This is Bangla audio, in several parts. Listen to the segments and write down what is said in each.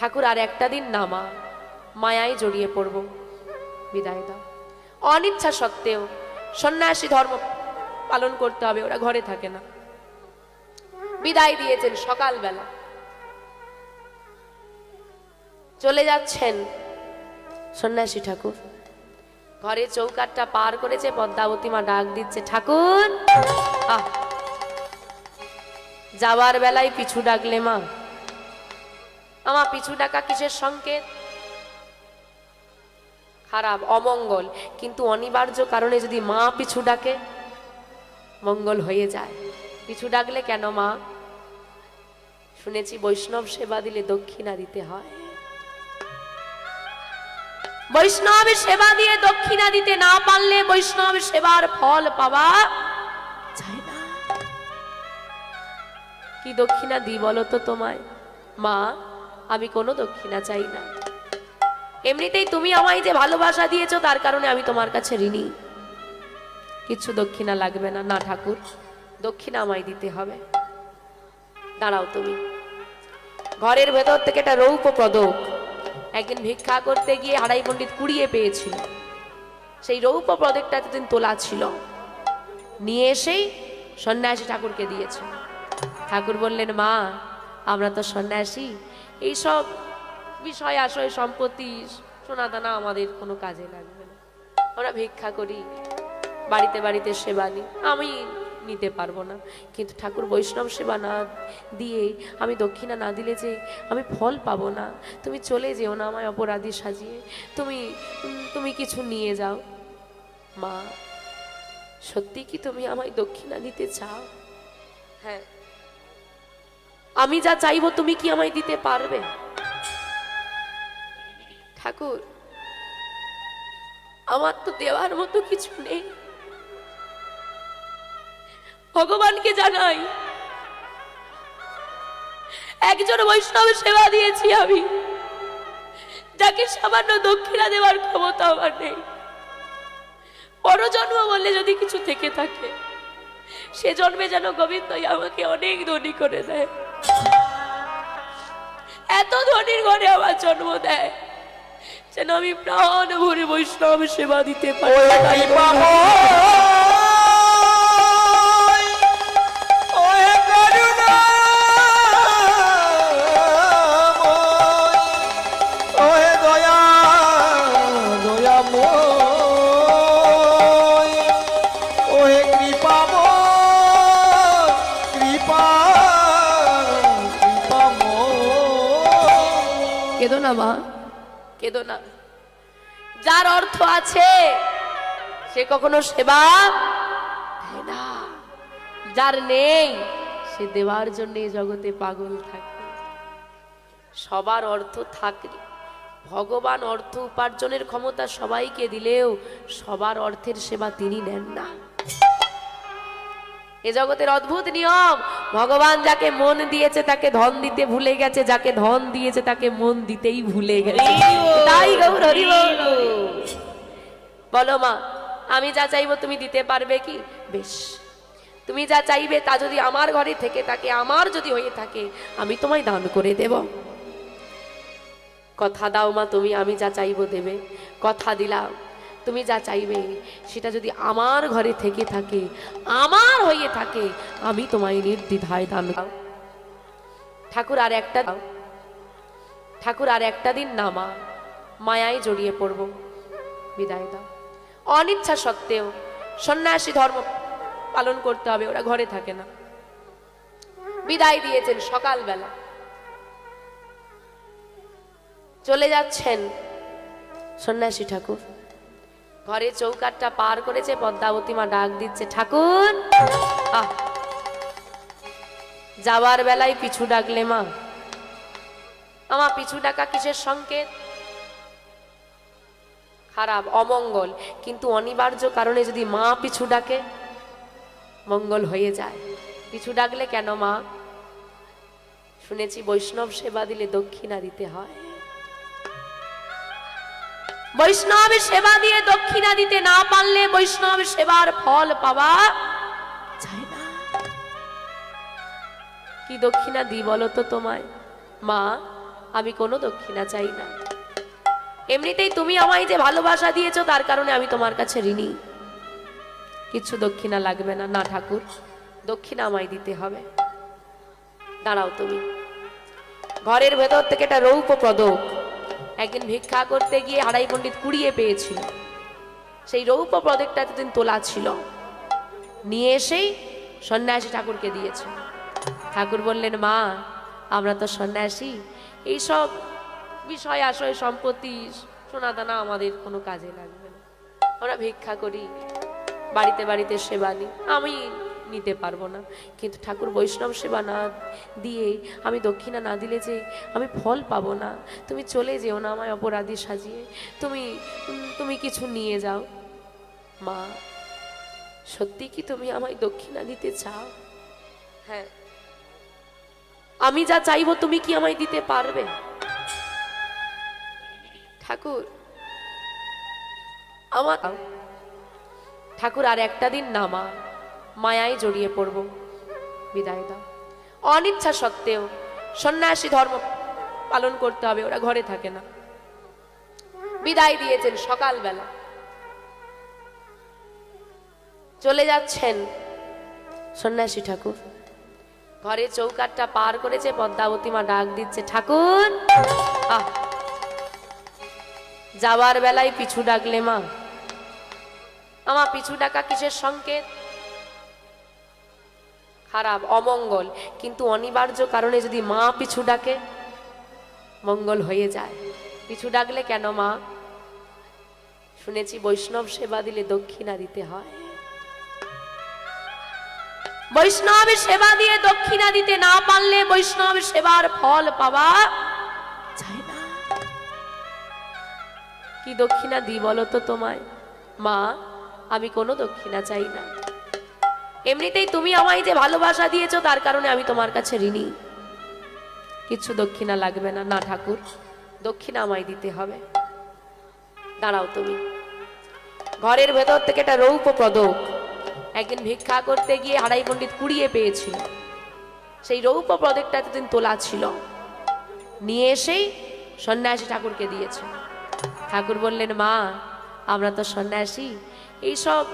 ঠাকুর আর একটা দিন না মা, মায়ায় জড়িয়ে পড়ব, বিদায় দাও। অনিচ্ছা সত্ত্বেও সন্ন্যাসী ধর্ম পালন করতে হবে, ওরা ঘরে থাকে না। বিদায় দিয়েছেন সকালবেলা, চলে যাচ্ছেন সন্ন্যাসী ঠাকুর। ঘরে চৌকাঠটা পার করেছে, পদ্মাবতী মা ডাক দিচ্ছে, ঠাকুর। যাবার বেলায় পিছু ডাকলে মা, আমার পিছু ডাকা কিসের সংকেত? খারাপ, অমঙ্গল। কিন্তু অনিবার্য কারণে যদি মা পিছু ডাকে মঙ্গল হয়ে যায়। পিছু ডাকলে কেন মা? শুনেছি বৈষ্ণব সেবা দিলে দক্ষিণা দিতে হয়। বৈষ্ণব সেবা দিয়ে দক্ষিণা দিতে না পারলে বৈষ্ণব সেবার ফল পাওয়া যায় না। কি দক্ষিণা দিই বলো তো তোমায়? মা, আমি কোনো দক্ষিণা চাই না। এমনিতেই তুমি আমায় যে ভালোবাসা দিয়েছো তার কারণে আমি তোমার কাছে ঋণী। কিছু দক্ষিণা লাগবে না। না ঠাকুর, দক্ষিণা আমায় দিতে হবে। দাঁড়াও তুমি। ঘরের ভেতর থেকে একটা রৌপ্য পদক একদিন ভিক্ষা করতে গিয়ে হারাই পণ্ডিত কুড়িয়ে পেয়েছিল। সেই রৌপ্য পদকটা এতদিন তোলা ছিল, নিয়ে এসেই সন্ন্যাসী ঠাকুরকে দিয়েছে। ঠাকুর বললেন, মা, আমরা তো সন্ন্যাসী, এইসব বিষয় আশয় সম্পত্তি সোনা দানা আমাদের কোনো কাজে লাগবে না। আমরা ভিক্ষা করি, বাড়িতে বাড়িতে সেবা নিই, আমি নিতে পারবো না। কিন্তু ঠাকুর বৈষ্ণব সেবা না দিয়ে আমি দক্ষিণা না দিলে যে আমি ফল পাবো না। তুমি চলে যেও না আমায় অপরাধী সাজিয়ে, তুমি কিছু নিয়ে যাও। মা, সত্যি কি তুমি আমায় দক্ষিণা দিতে চাও? হ্যাঁ, আমি যা চাইবো তুমি কি আমায় দিতে পারবে? ঠাকুর, আমার তো দেওয়ার মতো কিছু নেই। ভগবানকে জানাই, একজন বৈষ্ণবের সেবা দিয়েছি আমি, যাকে সামান্য দক্ষিণা দেওয়ার ক্ষমতা আমার নেই। পরজন্ম বললে যদি কিছু থেকে থাকে, সে জন্মে যেন গোবিন্দই আমাকে অনেক ধনী করে দেয়। এত ধনীর ঘরে আমার জন্ম দেয় যেন আমি প্রাণ ভরে বৈষ্ণব সেবা দিতে পারি। কেঁদো না মা, কেঁদো না। যার অর্থ আছে সে কখনো সেবা দেয় না, যার নেই সে দেওয়ার জন্য জগতে পাগল থাকে। সবার অর্থ থাকলে, ভগবান অর্থ উপার্জনের ক্ষমতা সবাইকে দিলেও সবার অর্থের সেবা তিনি নেন না। এ জগতের অদ্ভুত নিয়ম, ভগবান যাকে মন দিয়েছে তাকে ধন দিতে ভুলে গেছে, যাকে ধন দিয়েছে তাকে মন দিতেই ভুলে গেছে। তাই গৌর হরি বল। বলো মা, আমি যা চাইবো তুমি দিতে পারবে কি? বেশ, তুমি যা চাইবে তা যদি আমার ঘরে থেকে থাকে, আমার যদি হয়ে থাকে, আমি তোমায় দান করে দেব। কথা দাও মা, তুমি আমি যা চাইবো দেবে। কথা দিলাম, তুমি যা চাইবে সেটা যদি আমার ঘরে থেকে থাকে, আমার হয়ে থাকে, আমি তোমায় নির্দ্বিধায় দান দাও। ঠাকুর আর একটা দাও। ঠাকুর আর একটা দিন না মা, মায়ায় জড়িয়ে পড়ব, বিদায় দাও। অনিচ্ছা সত্ত্বেও সন্ন্যাসী ধর্ম পালন করতে হবে, ওরা ঘরে থাকে না। বিদায় দিয়েছেন সকালবেলা, চলে যাচ্ছেন সন্ন্যাসী ঠাকুর। ঘরে চৌকাঠটা পার করেছে, পদ্মাবতী মা ডাক দিচ্ছে, ঠাকুর। যাবার বেলায় পিছু ডাকলে মা, আমার পিছু ডাকা কিসের সংকেত? খারাপ, অমঙ্গল। কিন্তু অনিবার্য কারণে যদি মা পিছু ডাকে মঙ্গল হয়ে যায়। পিছু ডাকলে কেন মা? শুনেছি বৈষ্ণব সেবা দিলে দক্ষিণা দিতে হয়। বৈষ্ণব সেবা দিয়ে দক্ষিণা দিতে না পারলে বৈষ্ণব সেবার ফল পাওয়া যায় না। কি দক্ষিণা দিই বলো তো তোমায়? মা, আমি কোনো দক্ষিণা চাই না। এমনিতেই তুমি আমায় যে ভালোবাসা দিয়েছো তার কারণে আমি তোমার কাছে ঋণী। কিছু দক্ষিণা লাগবে না। না ঠাকুর, দক্ষিণা আমায় দিতে হবে। দাঁড়াও তুমি। ঘরের ভেতর থেকে একটা রৌপ্য পদক একদিন ভিক্ষা করতে গিয়ে হারাই পণ্ডিত কুড়িয়ে পেয়েছিল। সেই রৌপ্য পদকটা এতদিন তোলা ছিল, নিয়ে এসেই সন্ন্যাসী ঠাকুরকে দিয়েছে। ঠাকুর বললেন, মা আমরা তো সন্ন্যাসী, এইসব বিষয় আশয় সম্পত্তি সোনা দানা আমাদের কোনো কাজে লাগবে না, আমরা ভিক্ষা করি, বাড়িতে বাড়িতে সেবা নিই, আমি নিতে পারবো না। কিন্তু ঠাকুর বৈষ্ণব সেবা না দিয়ে, আমি দক্ষিণা না দিলে যে আমি ফল পাবো না, তুমি চলে যেও না আমায় অপরাধী সাজিয়ে, তুমি তুমি কিছু নিয়ে যাও। মা সত্যি কি তুমি আমায় দক্ষিণা দিতে চাও? হ্যাঁ, আমি যা চাইবো তুমি কি আমায় দিতে পারবে? ঠাকুর আমার ঠাকুর আর একটা দিন না মা, মায়ায় জড়িয়ে পড়ব, বিদায় দাও। অনিচ্ছা সত্ত্বেও সন্ন্যাসী ধর্ম পালন করতে হবে, ওরা ঘরে থাকে না। বিদায় দিয়েছেন সকালবেলা, চলে যাচ্ছেন সন্ন্যাসী ঠাকুর। ঘরে চৌকাঠটা পার করেছে, পদ্মাবতী মা ডাক দিচ্ছে, ঠাকুর। যাওয়ার বেলায় পিছু ডাকলে মা। আমার পিছু ডাকা কিসের সংকেত? খারাপ, অমঙ্গল। কিন্তু অনিবার্য কারণে যদি মা পিছু ডাকে মঙ্গল হয়ে যায়। পিছু ডাকলে কেন মা? শুনেছি বৈষ্ণব সেবা দিলে দক্ষিণা দিতে হয়। বৈষ্ণব সেবা দিয়ে দক্ষিণা দিতে না পারলে বৈষ্ণব সেবার ফল পাওয়া যায় না। কি দক্ষিণা দিই বলো তো তোমায়? মা আমি কোনো দক্ষিণা চাই না। এমনিতেই তুমি আমায় যে ভালোবাসা দিয়েছো তার কারণে আমি তোমার কাছে ঋণী। কিছু দক্ষিণা লাগবে না। না ঠাকুর, দক্ষিণা আমায় দিতে হবে। দাঁড়াও তুমি। ঘরের ভেতর থেকে একটা রৌপ্য পদক একদিন ভিক্ষা করতে গিয়ে হারাই পণ্ডিত কুড়িয়ে পেয়েছিল। সেই রৌপ্য পদকটা এতদিন তোলা ছিল, নিয়ে এসেই সন্ন্যাসী ঠাকুরকে দিয়েছে। ঠাকুর বললেন, মা আমরা তো সন্ন্যাসী, এইসব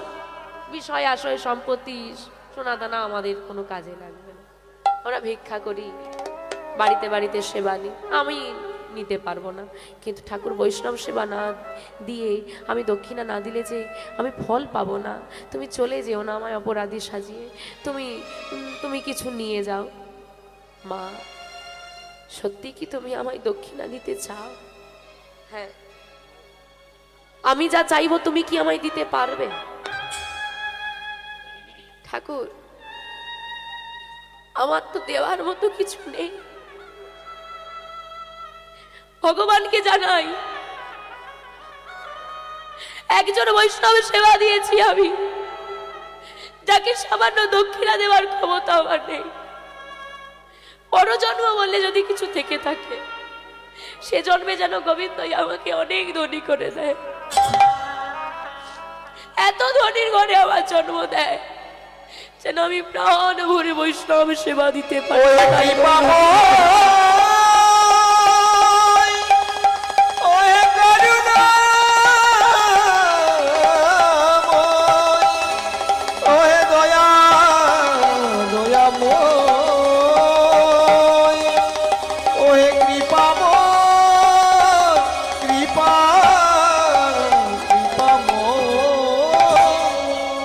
বিষয় আশয় সম্পত্তি সোনা দানা আমাদের কোনো কাজে লাগবে না, আমরা ভিক্ষা করি, বাড়িতে বাড়িতে সেবা নিই, আমি নিতে পারবো না। কিন্তু ঠাকুর বৈষ্ণব সেবা না দিয়ে, আমি দক্ষিণা না দিলে যে আমি ফল পাবো না, তুমি চলে যেও না আমায় অপরাধী সাজিয়ে, তুমি তুমি কিছু নিয়ে যাও। মা সত্যি কি তুমি আমায় দক্ষিণা দিতে চাও? হ্যাঁ, আমি যা চাইবো তুমি কি আমায় দিতে পারবে? ঠাকুর আমার তো দেওয়ার মতো কিছু নেই, ভগবানকে জানাই একজন বৈষ্ণবের সেবা দিয়েছি আমি, যাকে সামান্য দক্ষিণা দেওয়ার ক্ষমতা আমার নেই। পরজন্ম বললে যদি কিছু থেকে থাকে, সে জন্মে যেন গোবিন্দই আমাকে অনেক ধনী করে দেয়, এত ধনীর ঘরে আমার জন্ম দেয় যেন আমি প্রাণ ভরে বৈষ্ণব সেবা দিতে পারি।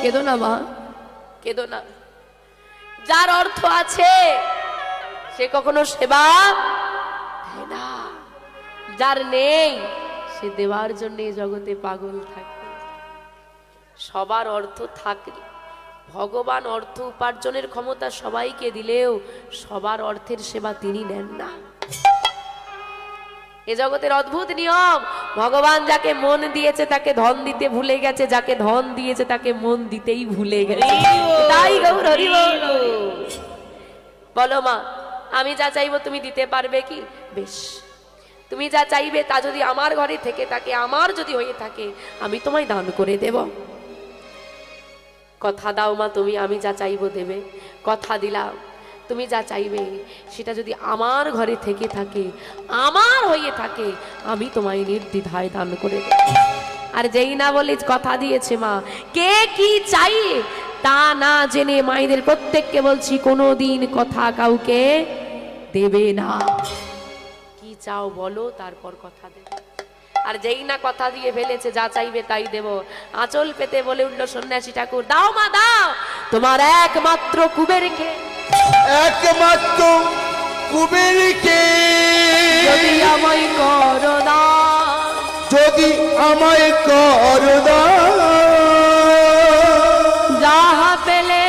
কেঁদো না মা, কেঁদো না। যার অর্থ আছে সে কখনো সেবা দেয় না, যার নেই সে দেওয়ার জন্য জগতে পাগল থাকে। সবার অর্থ থাকলে, ভগবান অর্থ উপার্জনের ক্ষমতা সবাইকে দিলেও সবার অর্থের সেবা তিনি নেন না। এ জগতের অদ্ভুত নিয়ম, ভগবান যাকে মন দিয়েছে তাকে ধন দিতে ভুলে গেছে, যাকে ধন দিয়েছে তাকে মন দিতেই ভুলে গেছে। তাই গৌর হরি বল। বলো মা, আমি যা চাইবো তুমি দিতে পারবে কি? বেশ, তুমি যা চাইবে তা যদি আমার ঘরে থেকে থাকে, আমার যদি হয়ে থাকে, আমি তোমায় দান করে দেব। কথা দাও মা তুমি, আমি যা চাইবো দেবে। কথা দিলাম। তুমি যা চাইবে সেটা যদি আমার ঘরে থেকে থাকে, আমার হয়ে থাকে, আমি তোমায় নির্দ্বিধায় দান করে দেব। আর যেই না বলে কথা দিয়েছে মা, কে কি চাই তা না জেনে মায়েদের প্রত্যেককে বলছি কোনোদিন কথা কাউকে দেবে না। কি চাও বলো, তারপর কথা দেবে। আর যেই না কথা দিয়ে ফেলেছে যা চাইবে তাই দেব, আঁচল পেতে বলে উঠল সন্ন্যাসী ঠাকুর, দাও মা দাও, তোমার একমাত্র কুবেরকে, একমাত্র কুবেরকে যদি আমায় করো দান, যদি আমায় করো দান, যাহা পেলে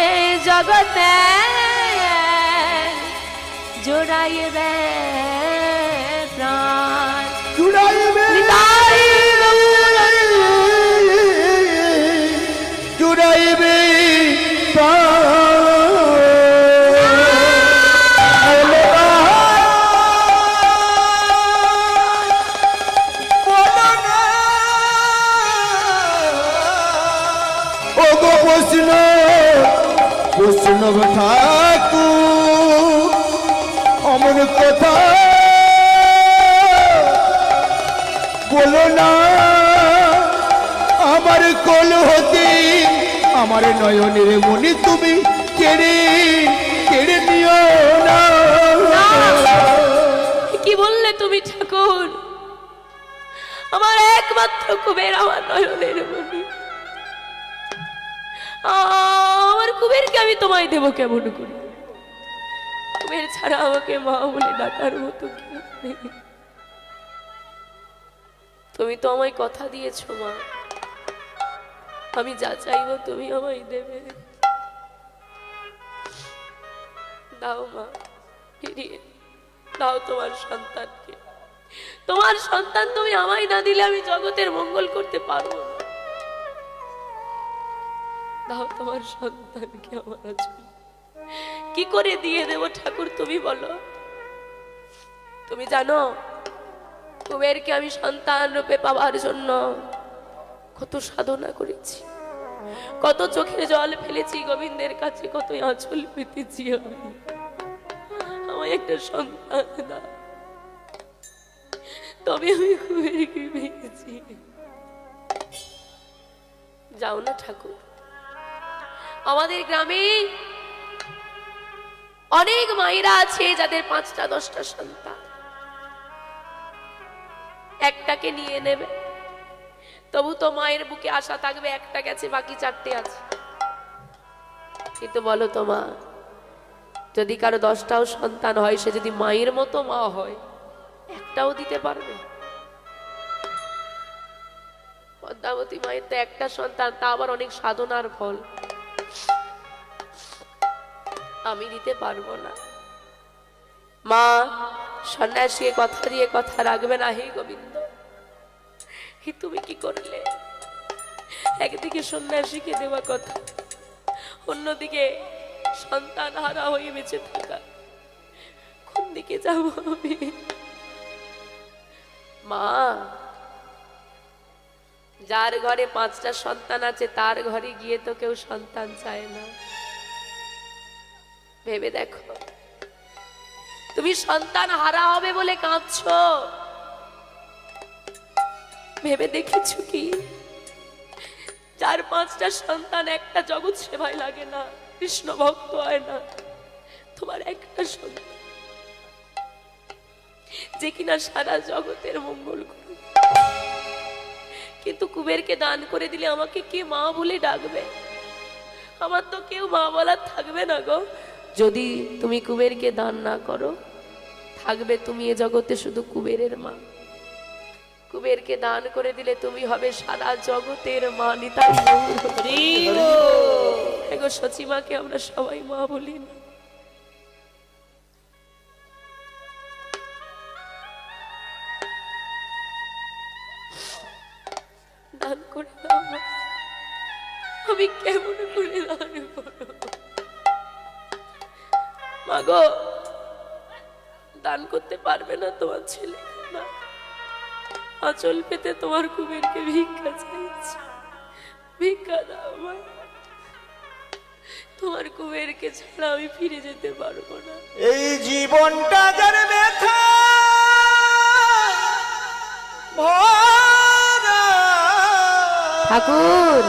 জগতে জোড়াইবে প্রাণ, জুড়াইবে জুড়াইবে প্রশ্ন প্রশ্ন ঠাকুর অমন কথা বলো না, আমার কোল হতে আমার নয়নের মনে তুমি কেড়ে কেড়ে নিও না। কি বললে তুমি ঠাকুর? আমার একমাত্র কুবের আমার নয়নের মণি, আমার কুবেরকে আমি তোমায় দেবো কেমন করে? কুবের ছাড়া আমাকে মা বলে ডাকার মতো কেউ নেই। তুমি তো আমায় কথা দিয়েছো মা, আমি যা চাইবো তুমি আমায় দেবে। দাও মা, ফিরিয়ে দাও তোমার সন্তানকে। তোমার সন্তান তুমি আমায় না দিলে আমি জগতের মঙ্গল করতে পারবো না। দাও তোমার সন্তানকে আমার আঁচলে। কি করে দিয়ে দেব ঠাকুর তুমি বলো? তুমি জানো কুবেরকে আমি সন্তান রূপে পাওয়ার জন্য কত সাধনা করেছি, কত চোখের জল ফেলেছি গোবিন্দের কাছে, কত আঁচল পেতেছি। আমি আমায় একটা সন্তান দাও, তবে আমি কুবেরকে পেয়েছি। যাও না ঠাকুর, আমাদের গ্রামে অনেক মায়েরা আছে যাদের 5টা 10টা সন্তান, একটাকে নিয়ে নেবে, তবু তো মায়ের বুকে আশা থাকবে একটা গেছে বাকি 4টে আছে। কিন্তু বলো তো মা, যদি কারো 10টাও সন্তান হয়, সে যদি মায়ের মতো মা হয়, একটাও দিতে পারবে? পদ্মাবতী মায়ের তো একটা সন্তান, তা আবার অনেক সাধনার ফল। আমি দিতে পারবো না। মা সন্ন্যাসী কথা দিয়ে কথা রাখবে না। হে গোবিন্দ, তুমি কি করলে? একদিকে সন্ন্যাসীকে দেওয়া কথা, অন্যদিকে সন্তান হারা হয়ে বেঁচে থাকা, কোন দিকে যাব আমি? মা, যার ঘরে 5টা সন্তান আছে তার ঘরে গিয়ে তো কেউ সন্তান চায় না। ভেবে দেখো, তুমি সন্তান হারা হবে বলে কাঁদছো, ভেবে দেখেছো কি যার 5টা সন্তান একটা জগৎ সেবায় লাগে না, কৃষ্ণ ভক্ত হয় না, তোমার একটা সন্তান যে কিনা সারা জগতের মঙ্গল করে, কিন্তু কুবেরকে দান করে দিলে আমাকে কে মা বলে ডাকবে? আমার তো কেউ মা বলার থাকবে না গো। যদি তুমি কুবেরকে দান না করো, থাকবে তুমি এ জগতে শুধু কুবেরের মা। কুবেরকে দান করে দিলে তুমি হবে সারা জগতের মা। নিতাই গো, সচিমাকে আমরা সবাই মা বলি না? দান করে দাও, আমি কেমন করে দান করব? মা গো, দান করতে পারবে না তোমার ছেলে? না, আঁচল পেতে তোমার কুবেরকে ভিক্ষা চাইছি, ভিক্ষা দাও মা। তোমার কুবেরকে ছাড়া আমি ফিরে যেতে পারবো না। এই জীবনটা যার ব্যথা ভরা। ঠাকুর,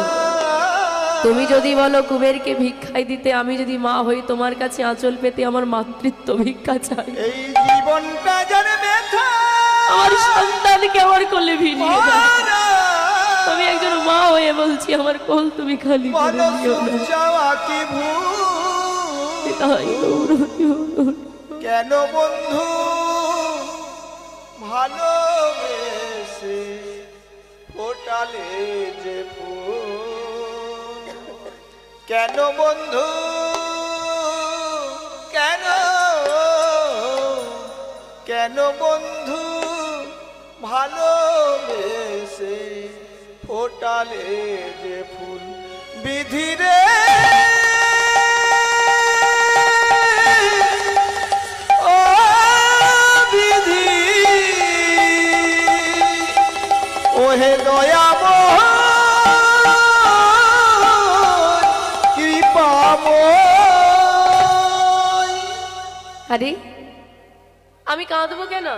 তুমি যদি বলো কুবেরকে ভিক্ষায় দিতে, আমি যদি মা হই তোমার কাছে আঁচল পেতে আমার মাতৃত্ব ভিক্ষা চাই। এই জীবনটা যার ব্যথা আমার সন্তানকে আমার কোলে ভিড়িয়ে দাও। ভরা। আমি একজন মা হয়ে বলছি, আমার কোল তুমি খালি করে বলো দিও না। সুখ চাওয়া কি ভুল? তাই গৌর হরি। কেন বন্ধু ভালোবেসে ফোটালে যে ফুল? কেন বন্ধু কেন কেন বন্ধু ভালোবেসে ফোটালে যে ফুল? বিধিরে ও বিধি, ওহে দয়াময় কৃপাময়। আরে আমি কাঁদবো কেন?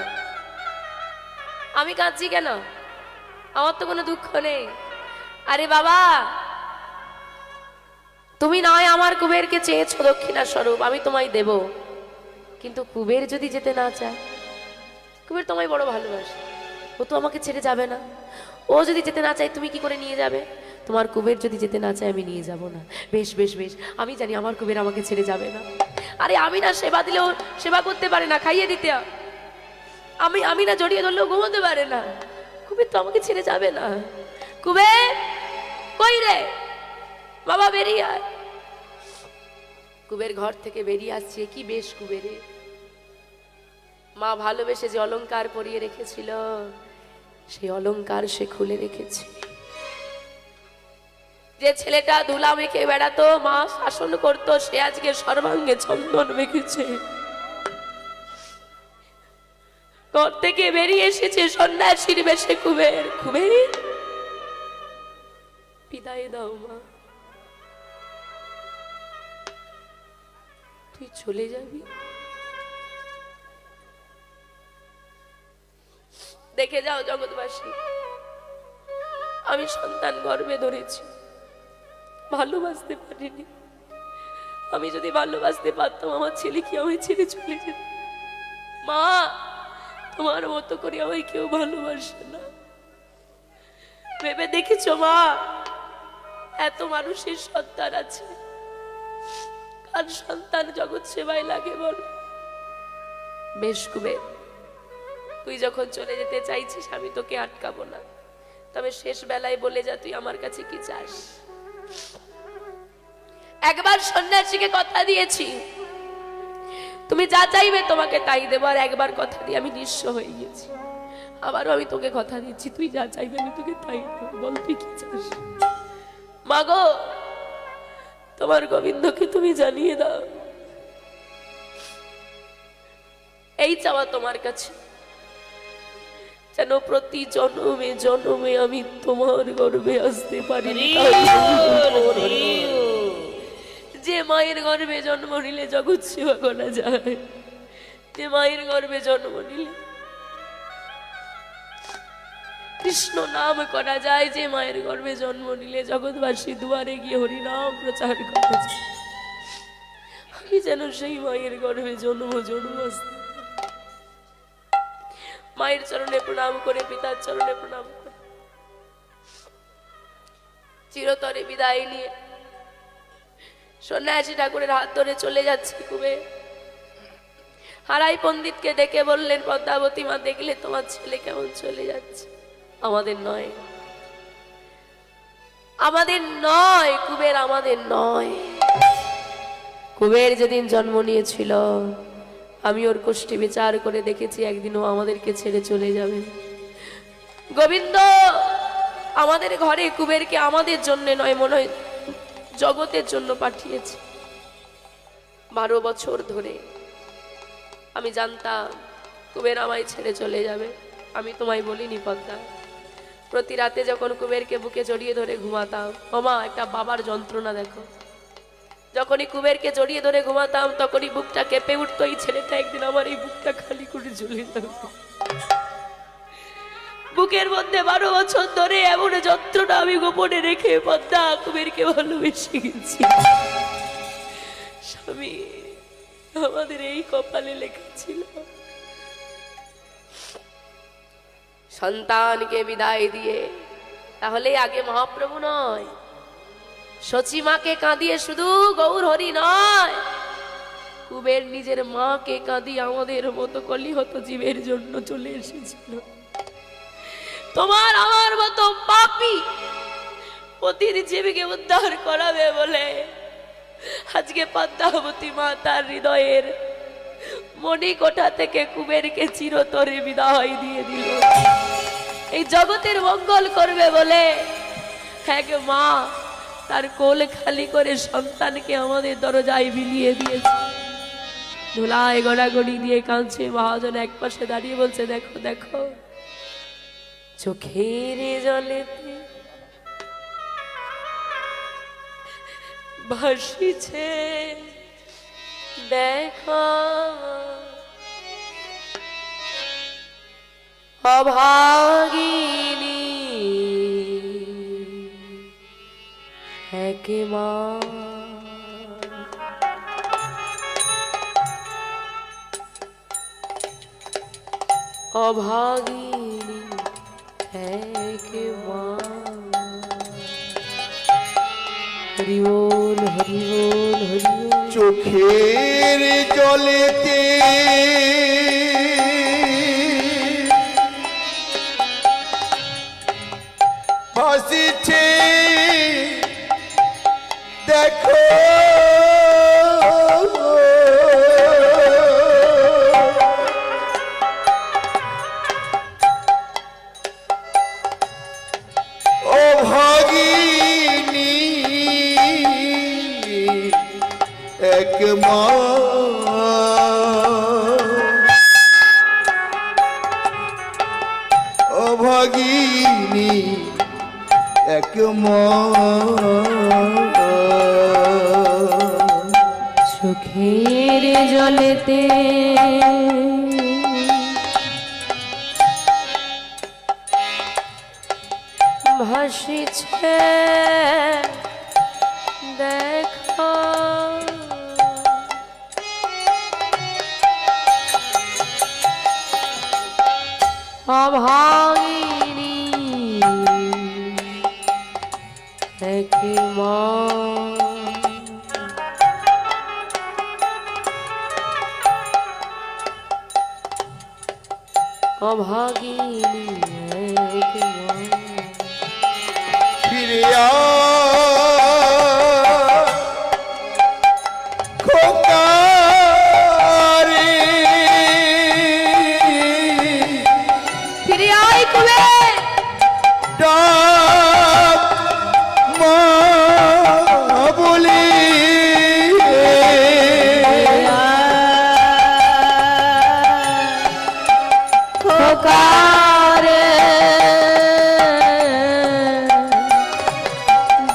আমি কাঁদছি কেন? আমার তো কোনো দুঃখ নেই। আরে বাবা, তুমি নয় আমার কুবেরকে চেয়েছো দক্ষিণা স্বরূপ, আমি তোমায় দেব। কিন্তু কুবের যদি যেতে না চায়, কুবের তোমায় বড় ভালোবাসে, ও তো আমাকে ছেড়ে যাবে না। ও যদি যেতে না চায় তুমি কি করে নিয়ে যাবে? তোমার কুবের যদি যেতে না চায় আমি নিয়ে যাব না। বেশ বেশ বেশ, আমি জানি আমার কুবের আমাকে ছেড়ে যাবে না। আরে আমি না সেবা দিলেও সেবা করতে পারে না, খাইয়ে দিতে। আমি না জড়িয়ে ধরলেও ঘুমোতে পারে না। কুবের তো আমাকে ছেড়ে যাবে না। কুবের কই রে বাবা, বেরিয়ে আয়। কুবের ঘর থেকে বেরিয়ে আসছে। কি বেশ কুবেরে, মা ভালোবেসে যে অলংকার পরিয়ে রেখেছিল সেই অলংকার সে খুলে রেখেছে। যে ছেলেটা ধুলা মেখে বেড়াতো, মা শাসন করতো, সে আজকে সর্বাঙ্গে চন্দন মেখেছে। ঘর থেকে বেরিয়ে এসেছে সন্ন্যাসীর বেশে কুবের। কুবের বিদায় দাও মা, তুই চলে যাবি। দেখে যাও জগৎবাসী, আমি সন্তান গর্ভে ধরেছি, ভালোবাসতে পারিনি। আমি যদি ভালোবাসতে পারতাম আমার ছেলে কি আমায় ছেড়ে চলে যেত? মা, তোমার মতো করে আমায় কেউ ভালোবাসে না। ভেবে দেখেছো মা, এত মানুষের সন্তান আছে, কার সন্তান জগৎ সেবায় লাগে বল? বেশ কুবের, তুই যখন চলে যেতে চাইছিস আমি তোকে আটকাবো না, তবে শেষ বেলায় বলে যা তুই আমার কাছে কি চাস। একবার সন্ন্যাসীকে কথা দিয়েছি, তুমি যা চাইবে তোমাকে তাই দেব। আর একবার কথা দিয়ে আমি নিঃস্ব হয়ে গেছি, আবারও আমি তোকে কথা দিচ্ছি, তুই যা চাইবে আমি তোকে তাই দেব। বল তুই কি চাস? মাগো, তোমার গোবিন্দকে তুমি জানিয়ে দাও এই চাওয়া তোমার কাছে, যেন প্রতি জন্মে জন্মে আমি তোমার গর্ভে আসতে পারি। যে মায়ের গর্ভে জন্ম নিলে জগৎ সেবা করা যায়, যে মায়ের গর্ভে জন্ম নিলে কৃষ্ণ নাম করা যায়, যে মায়ের গর্ভে জন্ম নিলে জগৎবাসী দুয়ারে গিয়ে হরিনাম প্রচার করা যায়। আমি যেন সেই মায়ের গর্ভে জন্ম আসতে, মায়ের চরণে প্রণাম করে, পিতার চরণে প্রণাম করে চিরতরে বিদায় নিয়ে সন্ন্যাসী ঠাকুরের হাত ধরে চলে যাচ্ছে কুবের। হারাই পণ্ডিতকে ডেকে বললেন, পদ্মাবতী মা, দেখলে তোমার ছেলে কেমন চলে যাচ্ছে? আমাদের নয়, আমাদের নয় কুবের, আমাদের নয়। কুবের যেদিন জন্ম নিয়েছিল আমি ওর কোষ্ঠী বিচার করে দেখেছি একদিনও আমাদেরকে ছেড়ে চলে যাবে। গোবিন্দ আমাদের ঘরে কুবেরকে আমাদের জন্য নয়, মনে হয় জগতের জন্য পাঠিয়েছে। 12 বছর ধরে আমি জানতাম কুবের আমায় ছেড়ে চলে যাবে। আমি তোমায় বলিনি পদ্মা, প্রতি রাতে যখন কুবেরকে বুকে জড়িয়ে ধরে ঘুমাতাম, ওমা একটা বাবার যন্ত্রণা দেখো, যখনই কুবেরকে জড়িয়ে ধরে ঘুমাতাম তখনই বুকটা কেঁপে উঠতো। এই ছেলেটা একদিন আমার এই বুকটা খালি করে ঝুলে যাবে। বুকের মধ্যে 12 বছর ধরে এমন যন্ত্রণা আমি গোপনে রেখে পদ্মা কুবেরকে ভালোবেসে গেছি। স্বামী, আমাদের এই কপালে লেখা ছিল। সন্তানকে বিদায় দিয়ে তাহলে আগে মহাপ্রভু নয়, সচিমাকে কাঁদিয়ে শুধু গৌর হরি নয়, কুবের নিজের মাকে কাঁদিয়ে আমাদের মতো কলিহত জীবের জন্য চলে এসেছিল। তোমার আমার মতো পাপী পতির জীবকে উদ্ধার করাবে বলে আজকে পদ্মাবতী মা তার হৃদয়ের মণিকোঠা থেকে কুবেরকে চিরতরে বিদায় দিয়ে দিল। এই জগতের মঙ্গল করবে বলে এক মা তার কোল খালি করে সন্তানকে আমাদের দরজায় বিলিয়ে দিয়েছে। ধুলায় গড়াগড়ি দিয়ে কাঁদছে। মহাজন এক পাশে দাঁড়িয়ে বলছে, দেখো দেখো চোখের জলেতে ভাসিছে দেখো অভাগিনী এক মা। অভাগিনী এক মা। হরি বল হরি বল হরি বল। চোখের জলেতে ভাসিছে দেখো ও ভাগিনী এক মা। ও ভাগিনী এক মা। চোখের জলেতে ভাসিছে দেখো অভাগিনী এক মা। অভাগিনী এক মা। ফিরে আ খোকা রে, ফিরে আয় কুবের। ডাক মা বলে খোকারে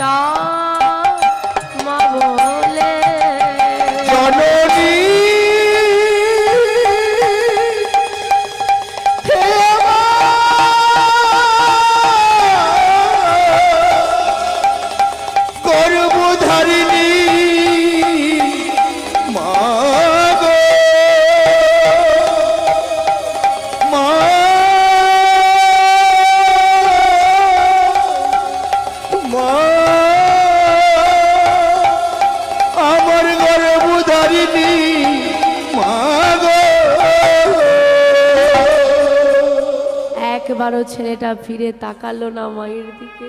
ডাক মা বলে। জননী হে মা, গর্ভধারিণী মা গো, মা মা আমার গর্ভধারিণী মা গো। একবারও ছেলেটা ফিরে তাকালো না মায়ের দিকে।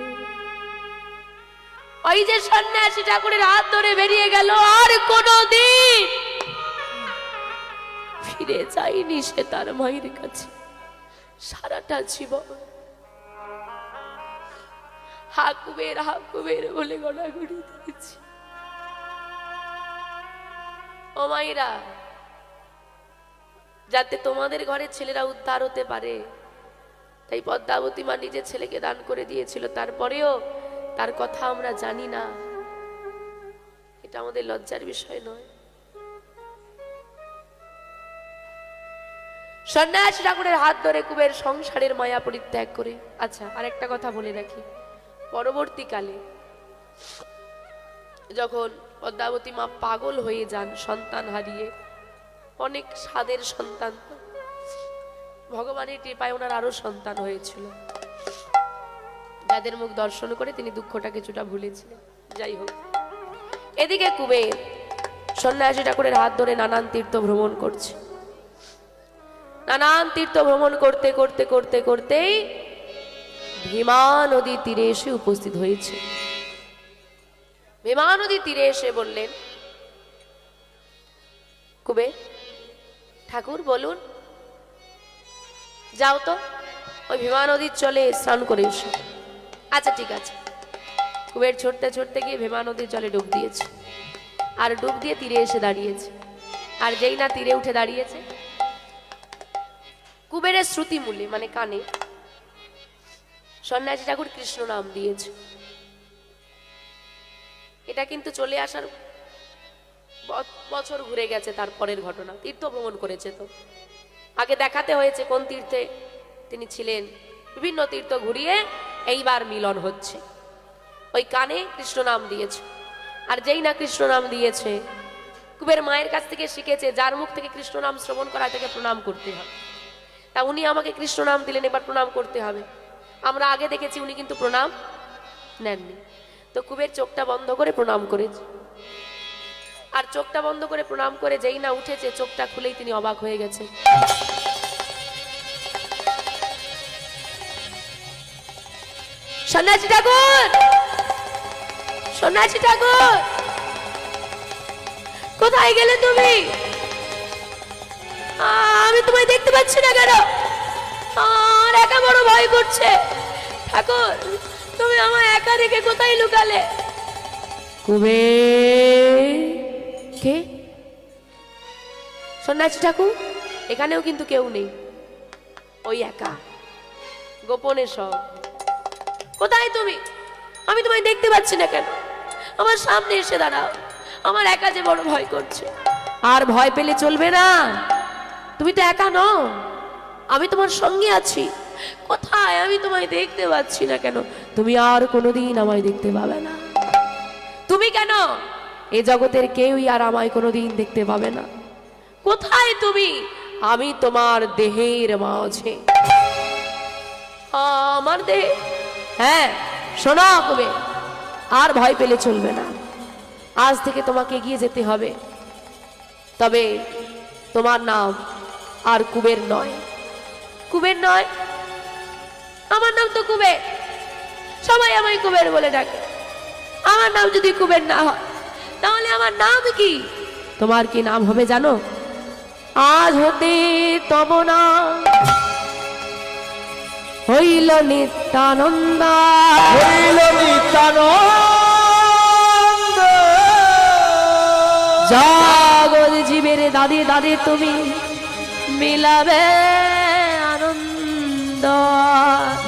ওই যে সন্ন্যাসী ঠাকুরের হাত ধরে বেরিয়ে গেল, আর কোনদিন ফিরে যায়নি সে তার মায়ের কাছে। সারাটা জীবন হাকুবের বলে গড়াগড়ি দিয়েছি। ও মায়েরা, যাতে তোমাদের ঘরের ছেলেরা উদ্ধার হতে পারে তাই পদ্মাবতী মা নিজের ছেলেকে দান করে দিয়েছিল। তারপরেও তার কথা আমরা জানি না। এটা আমাদের লজ্জার বিষয় নয়। সন্ন্যাসী ঠাকুরের হাত ধরে কুবের সংসারের মায়া পরিত্যাগ করে। আচ্ছা, আর একটা কথা বলে রাখি, পরবর্তীকালে যখন পদ্মাবতী মা পাগল হয়ে যান সন্তান হারিয়ে, অনেক স্বাদের সন্তান, ভগবানের কৃপায় ওনার আরো সন্তান হয়েছিল, যাদের মুখ দর্শন করে তিনি দুঃখটা কিছুটা ভুলেছিলেন। যাই হোক, এদিকে কুবের সন্ন্যাসী ঠাকুরের হাত ধরে নানান তীর্থ ভ্রমণ করছে। নানান তীর্থ ভ্রমণ করতে করতে করতে করতেই ভীমা নদীর তীরে এসে উপস্থিত হয়েছে। ভীমা নদীর তীরে এসে বললেন, কুবের ঠাকুর বলুন, যাও তো ওই ভীমা নদীর জলে স্নান করে এসো। আচ্ছা ঠিক আছে। কুবের ছুটতে ছুটতে গিয়ে ভীমা নদীর জলে ডুব দিয়েছে, আর ডুব দিয়ে তীরে এসে দাঁড়িয়েছে। আর যেই না তীরে উঠে দাঁড়িয়েছে, কুবেরের শ্রুতি মূলে মানে কানে সন্ন্যাসী ঠাকুর কৃষ্ণ নাম দিয়েছে। এটা কিন্তু চলে আসার বছর ঘুরে গেছে, তারপরের ঘটনা। তীর্থ ভ্রমণ করেছে, তো আগে দেখাতে হয়েছে কোন তীর্থে তিনি ছিলেন। বিভিন্ন তীর্থ ঘুরিয়ে এইবার মিলন হচ্ছে। ওই কানে কৃষ্ণ নাম দিয়েছে, আর যেই না কৃষ্ণ নাম দিয়েছে, কুবের মায়ের কাছ থেকে শিখেছে যার মুখ থেকে কৃষ্ণ নাম শ্রবণ করা থেকে প্রণাম করতে হবে। তা উনি আমাকে কৃষ্ণ নাম দিলেন, এবার প্রণাম করতে হবে। আমরা আগে দেখেছি উনি কিন্তু প্রণাম নেননি। তো কুবের চোখটা বন্ধ করে প্রণাম করেছে, আর চোখটা বন্ধ করে প্রণাম করে যেই না উঠেছে, চোখটা খুলেই তিনি অবাক হয়ে গেছে। সন্ন্যাসী ঠাকুর, সন্ন্যাসী ঠাকুর, কোথায় গেলে তুমি? আমি তোমায় দেখতে পাচ্ছি না কেন? আর একা বড় ভয় করছে। ঠাকুর, তুমি আমায় একা রেখে কোথায় লুকালে? কুবের কে? সন্ন্যাসী ঠাকুর, এখানেও কিন্তু কেউ নেই, ওই একা, গোপনে সব। কোথায় তুমি? আমি তোমায় দেখতে পাচ্ছি না কেন? আমার সামনে এসে দাঁড়াও, আমার একা যে বড় ভয় করছে। আর ভয় পেলে চলবে না, তুমি তো একা নও, আমি তোমার সঙ্গে আছি। কোথায়? আমি তোমায় দেখতে পাচ্ছি না কেন? তুমি আর কোনোদিন আমায় দেখতে পাবে না। তুমি কেন, এই জগতের কেউই আর আমায় কোনোদিন দেখতে পাবে না। কোথায় তুমি? আমি তোমার দেহের মাঝে। আমার দেহে? হ্যাঁ, শোনো কবে, আর ভয় পেলে চলবে না। আজ থেকে তোমাকে এগিয়ে যেতে হবে। তবে তোমার নাম আর কুবের নয়। কুবের নয়, আমার নাম তো কুবের, সবাই আমায় কুবের বলে ডাকে। আমার নাম যদি কুবের না হয়, তাহলে আমার নাম কি? তোমার কি নাম হবে জানো? আজ হতে তব নাম হইল নিত্যানন্দ, হইল নিত্যানন্দ। জগৎ জীবের দাদে দাদে তুমি মিলাবে আনন্দ।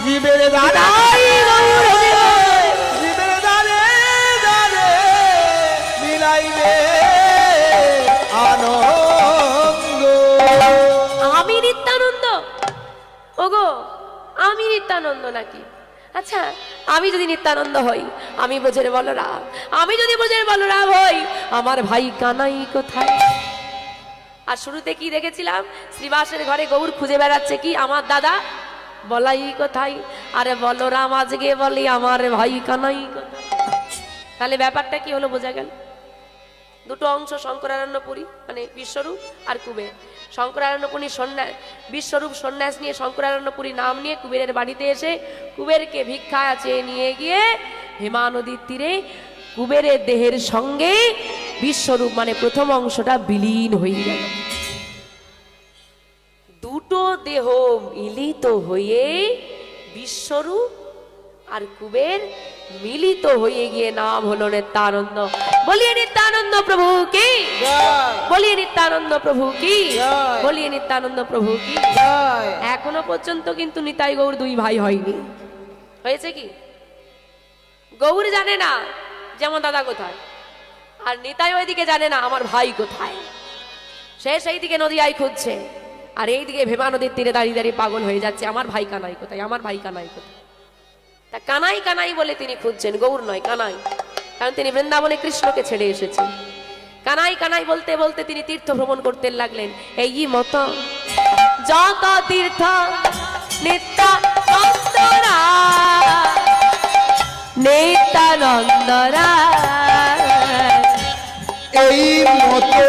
জীবের দাদাই গৌর জীবের দাদে দাদে মিলাইবে আনন্দ। আমি নিত্যানন্দ? ওগো, আমি নিত্যানন্দ নাকি? আচ্ছা, আমি যদি নিত্যানন্দ হই, আমি বোঝের বলরাম। আমি যদি বোঝের বলরাম হই, আমার ভাই কানাই কোথায়? আর শুরুতে কি দেখেছিলাম? শ্রীবাসের ঘরে গৌর খুঁজে বেড়াচ্ছে কি? আমার দাদা বলাই কোথায়? আরে বলরাম আজকে বলি আমার ভাই কানাই কোথায়? তাহলে ব্যাপারটা কি হলো বোঝা গেল। দুটো অংশ, শঙ্করারণ্যপুরী মানে বিশ্বরূপ আর কুবের। শঙ্করারণ্যপুরী বিশ্বরূপ সন্ন্যাস নিয়ে শঙ্করারণ্যপুরী নাম নিয়ে কুবেরের বাড়িতে এসে কুবেরকে ভিক্ষা চেয়ে নিয়ে গিয়ে হেমা নদীর তীরে কুবেরের দেহের সঙ্গে বিশ্বরূপ মানে প্রথম অংশটা বিলীন হয়ে গেল। দুটো দেহ মিলিত হয়ে বিশ্বরূপ আর কুবের মিলিত হয়ে গিয়ে নাম হলো নিত্যানন্দ। বলিয়ে নিত্যানন্দ প্রভু কি, বলিয়ে নিত্যানন্দ প্রভু কি, বলিয়ে নিত্যানন্দ প্রভু কি। এখনো পর্যন্ত কিন্তু নিতাই গৌর দুই ভাই হয়নি। হয়েছে কি? গৌর জানে না যেমন দাদা কোথায়, আর নিতাই ওইদিকে জানে না আমার ভাই কোথায়। সে সেই দিকে নদিয়ায় খুঁজছে, আর এইদিকে ভেমা নদীর তীরে দাঁড়িয়ে দাঁড়িয়ে পাগল হয়ে যাচ্ছে, আমার ভাই কানাই কোথায়, আমার ভাই কানাই কোথায়। তা কানাই কানাই বলে তিনি খুঁজছেন, গৌর নয় কানাই, কারণ তিনি বৃন্দাবনে কৃষ্ণকে ছেড়ে এসেছেন। কানাই কানাই বলতে বলতে তিনি তীর্থ ভ্রমণ করতে লাগলেন। এই মত যত তীর্থ নিত্যানন্দরা, নিত্যানন্দরা, এই মতো